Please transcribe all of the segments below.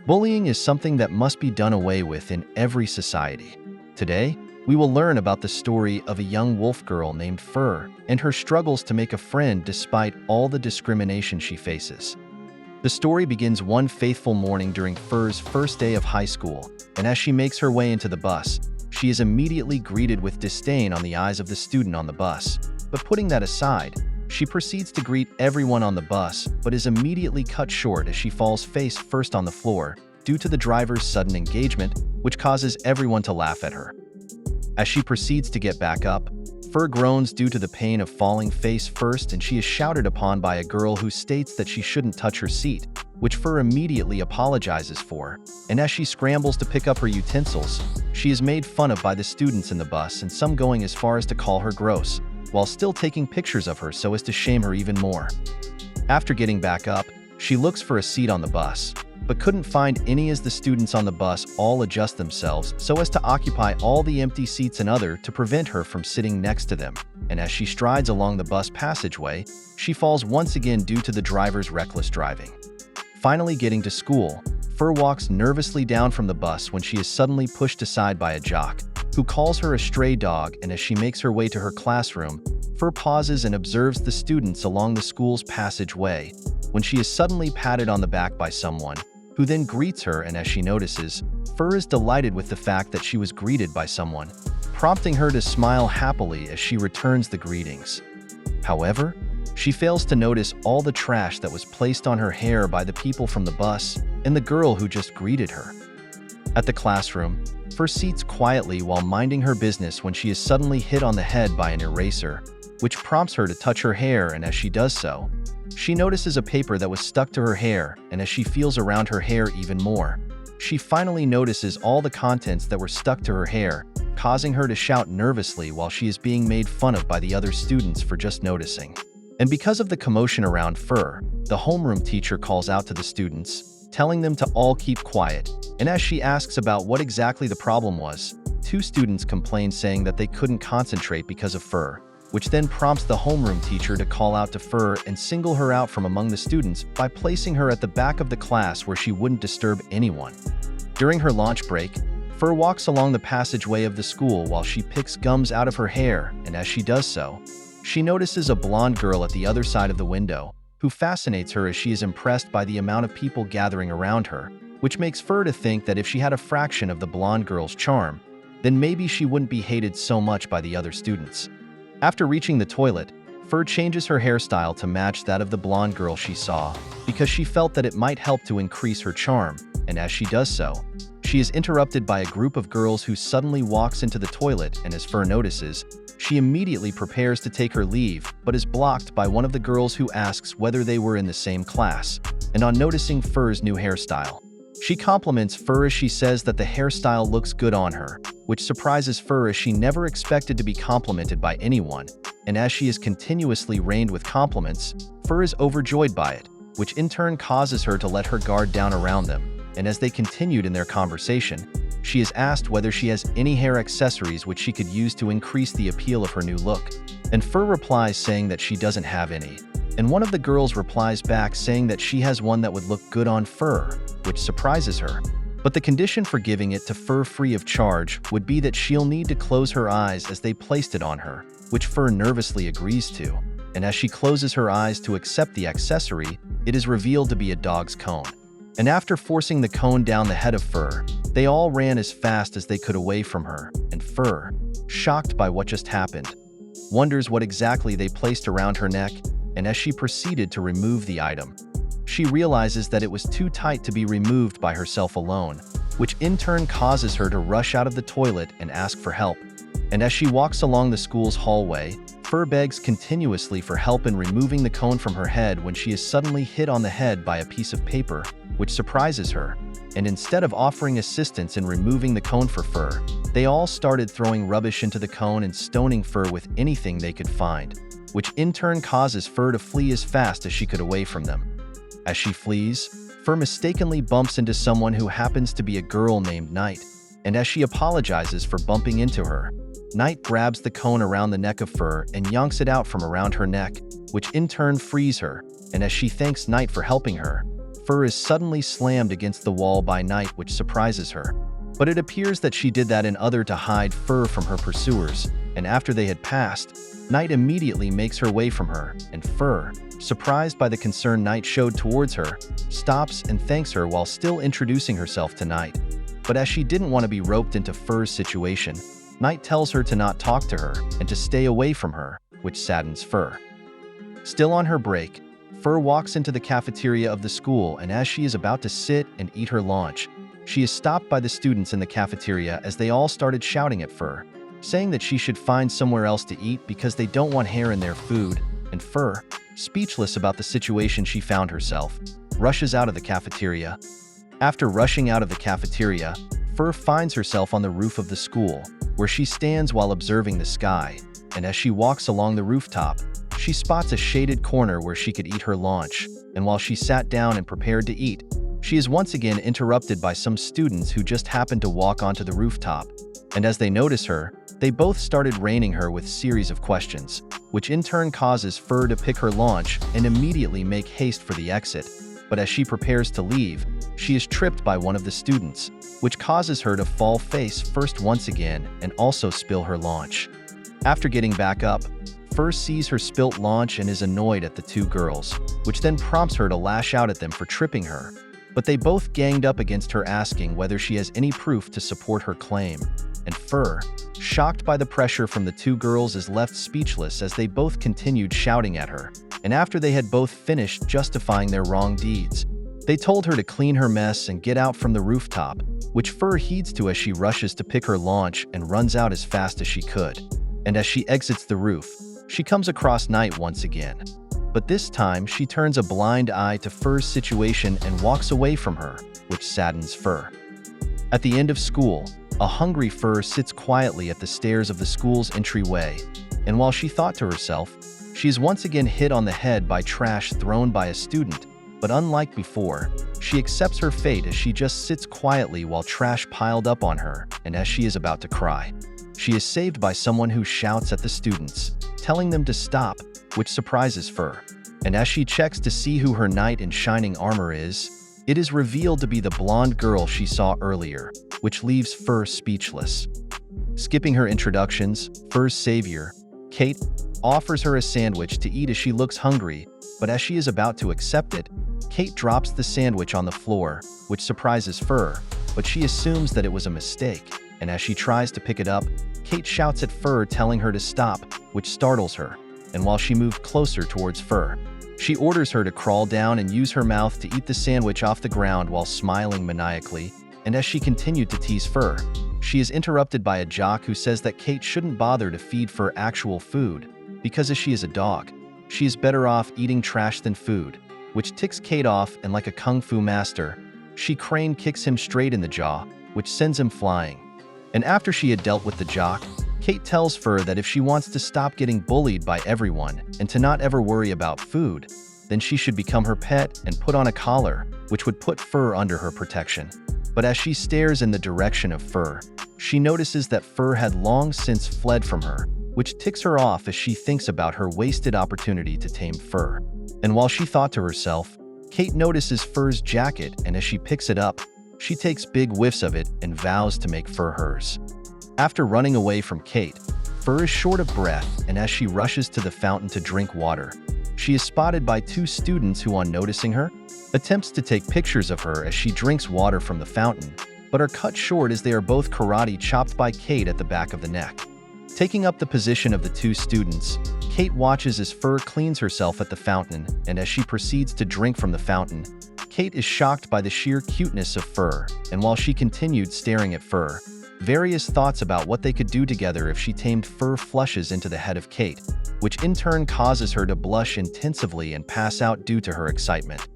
Bullying is something that must be done away with in every society. Today, we will learn about the story of a young wolf girl named Fur and her struggles to make a friend despite all the discrimination she faces. The story begins one faithful morning during Fur's first day of high school, and as she makes her way into the bus, she is immediately greeted with disdain on the eyes of the student on the bus. But putting that aside, she proceeds to greet everyone on the bus, but is immediately cut short as she falls face first on the floor due to the driver's sudden engagement, which causes everyone to laugh at her. As she proceeds to get back up, Fur groans due to the pain of falling face first, and she is shouted upon by a girl who states that she shouldn't touch her seat, which Fur immediately apologizes for. And as she scrambles to pick up her utensils, she is made fun of by the students in the bus, and some going as far as to call her gross, while still taking pictures of her so as to shame her even more. After getting back up, she looks for a seat on the bus, but couldn't find any as the students on the bus all adjust themselves so as to occupy all the empty seats and other to prevent her from sitting next to them. And as she strides along the bus passageway, she falls once again due to the driver's reckless driving. Finally getting to school, Fur walks nervously down from the bus when she is suddenly pushed aside by a jock, who calls her a stray dog, and as she makes her way to her classroom, Fur pauses and observes the students along the school's passageway when she is suddenly patted on the back by someone, who then greets her, and as she notices, Fur is delighted with the fact that she was greeted by someone, prompting her to smile happily as she returns the greetings. However, she fails to notice all the trash that was placed on her hair by the people from the bus and the girl who just greeted her. At the classroom, Fur sits quietly while minding her business when she is suddenly hit on the head by an eraser, which prompts her to touch her hair, and as she does so, she notices a paper that was stuck to her hair, and as she feels around her hair even more, she finally notices all the contents that were stuck to her hair, causing her to shout nervously while she is being made fun of by the other students for just noticing. And because of the commotion around Fur, the homeroom teacher calls out to the students, telling them to all keep quiet, and as she asks about what exactly the problem was, two students complain saying that they couldn't concentrate because of Fur, which then prompts the homeroom teacher to call out to Fur and single her out from among the students by placing her at the back of the class where she wouldn't disturb anyone. During her lunch break, Fur walks along the passageway of the school while she picks gums out of her hair, and as she does so, she notices a blonde girl at the other side of the window, who fascinates her as she is impressed by the amount of people gathering around her, which makes Fur to think that if she had a fraction of the blonde girl's charm, then maybe she wouldn't be hated so much by the other students. After reaching the toilet, Fur changes her hairstyle to match that of the blonde girl she saw, because she felt that it might help to increase her charm, and as she does so, she is interrupted by a group of girls who suddenly walks into the toilet, and as Fur notices, she immediately prepares to take her leave, but is blocked by one of the girls who asks whether they were in the same class, and on noticing Fur's new hairstyle, she compliments Fur as she says that the hairstyle looks good on her, which surprises Fur as she never expected to be complimented by anyone, and as she is continuously rained with compliments, Fur is overjoyed by it, which in turn causes her to let her guard down around them, and as they continued in their conversation, she is asked whether she has any hair accessories which she could use to increase the appeal of her new look, and Fur replies saying that she doesn't have any. And one of the girls replies back saying that she has one that would look good on Fur, which surprises her. But the condition for giving it to Fur free of charge would be that she'll need to close her eyes as they placed it on her, which Fur nervously agrees to. And as she closes her eyes to accept the accessory, it is revealed to be a dog's cone. And after forcing the cone down the head of Fur, they all ran as fast as they could away from her, and Fur, shocked by what just happened, wonders what exactly they placed around her neck, and as she proceeded to remove the item, she realizes that it was too tight to be removed by herself alone, which in turn causes her to rush out of the toilet and ask for help. And as she walks along the school's hallway, Fur begs continuously for help in removing the cone from her head when she is suddenly hit on the head by a piece of paper, which surprises her. And instead of offering assistance in removing the cone for Fur, they all started throwing rubbish into the cone and stoning Fur with anything they could find, which in turn causes Fur to flee as fast as she could away from them. As she flees, Fur mistakenly bumps into someone who happens to be a girl named Night, and as she apologizes for bumping into her, Night grabs the cone around the neck of Fur and yanks it out from around her neck, which in turn frees her, and as she thanks Night for helping her, Fur is suddenly slammed against the wall by Night, which surprises her. But it appears that she did that in order to hide Fur from her pursuers, and after they had passed, Night immediately makes her way from her, and Fur, surprised by the concern Night showed towards her, stops and thanks her while still introducing herself to Night. But as she didn't want to be roped into Fur's situation, Night tells her to not talk to her and to stay away from her, which saddens Fur. Still on her break, Fur walks into the cafeteria of the school, and as she is about to sit and eat her lunch, she is stopped by the students in the cafeteria as they all started shouting at Fur, saying that she should find somewhere else to eat because they don't want hair in their food, and Fur, speechless about the situation she found herself, rushes out of the cafeteria. After rushing out of the cafeteria, Fur finds herself on the roof of the school, where she stands while observing the sky, and as she walks along the rooftop, she spots a shaded corner where she could eat her lunch, and while she sat down and prepared to eat, she is once again interrupted by some students who just happened to walk onto the rooftop, and as they notice her, they both started raining her with series of questions, which in turn causes Fur to pick her lunch and immediately make haste for the exit. But as she prepares to leave, she is tripped by one of the students, which causes her to fall face first once again and also spill her lunch. After getting back up, Fur sees her spilt lunch and is annoyed at the two girls, which then prompts her to lash out at them for tripping her. But they both ganged up against her, asking whether she has any proof to support her claim, and Fur, shocked by the pressure from the two girls, is left speechless as they both continued shouting at her, and after they had both finished justifying their wrong deeds, they told her to clean her mess and get out from the rooftop, which Fur heeds to as she rushes to pick her lunch and runs out as fast as she could. And as she exits the roof, she comes across Night once again. But this time, she turns a blind eye to Fur's situation and walks away from her, which saddens Fur. At the end of school, a hungry Fur sits quietly at the stairs of the school's entryway, and while she thought to herself, she is once again hit on the head by trash thrown by a student, but unlike before, she accepts her fate as she just sits quietly while trash piled up on her, and as she is about to cry, she is saved by someone who shouts at the students, telling them to stop, which surprises Fur. And as she checks to see who her knight in shining armor is, it is revealed to be the blonde girl she saw earlier, which leaves Fur speechless. Skipping her introductions, Fur's savior, Kate, offers her a sandwich to eat as she looks hungry, but as she is about to accept it, Kate drops the sandwich on the floor, which surprises Fur, but she assumes that it was a mistake, and as she tries to pick it up, Kate shouts at Fur, telling her to stop, which startles her, and while she moved closer towards Fur, she orders her to crawl down and use her mouth to eat the sandwich off the ground while smiling maniacally, and as she continued to tease Fur, she is interrupted by a jock who says that Kate shouldn't bother to feed Fur actual food, because as she is a dog, she is better off eating trash than food, which ticks Kate off, and like a kung fu master, she crane kicks him straight in the jaw, which sends him flying. And after she had dealt with the jock, Kate tells Fur that if she wants to stop getting bullied by everyone and to not ever worry about food, then she should become her pet and put on a collar, which would put Fur under her protection. But as she stares in the direction of Fur, she notices that Fur had long since fled from her, which ticks her off as she thinks about her wasted opportunity to tame Fur. And while she thought to herself, Kate notices Fur's jacket, and as she picks it up, she takes big whiffs of it and vows to make Fur hers. After running away from Kate, Fur is short of breath, and as she rushes to the fountain to drink water, she is spotted by two students who, on noticing her, attempts to take pictures of her as she drinks water from the fountain, but are cut short as they are both karate chopped by Kate at the back of the neck. Taking up the position of the two students, Kate watches as Fur cleans herself at the fountain, and as she proceeds to drink from the fountain, Kate is shocked by the sheer cuteness of Fur, and while she continued staring at Fur, various thoughts about what they could do together if she tamed Fur flushes into the head of Kate, which in turn causes her to blush intensively and pass out due to her excitement.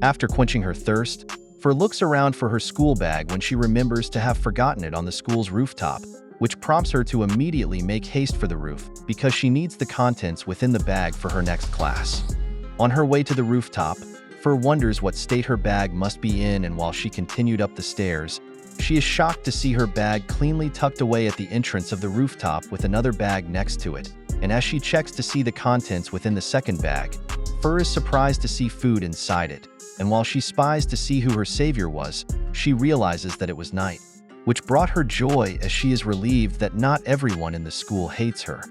After quenching her thirst, Fur looks around for her school bag when she remembers to have forgotten it on the school's rooftop, which prompts her to immediately make haste for the roof because she needs the contents within the bag for her next class. On her way to the rooftop, Fur wonders what state her bag must be in, and while she continued up the stairs, she is shocked to see her bag cleanly tucked away at the entrance of the rooftop with another bag next to it, and as she checks to see the contents within the second bag, Fur is surprised to see food inside it, and while she spies to see who her savior was, she realizes that it was night, which brought her joy as she is relieved that not everyone in the school hates her.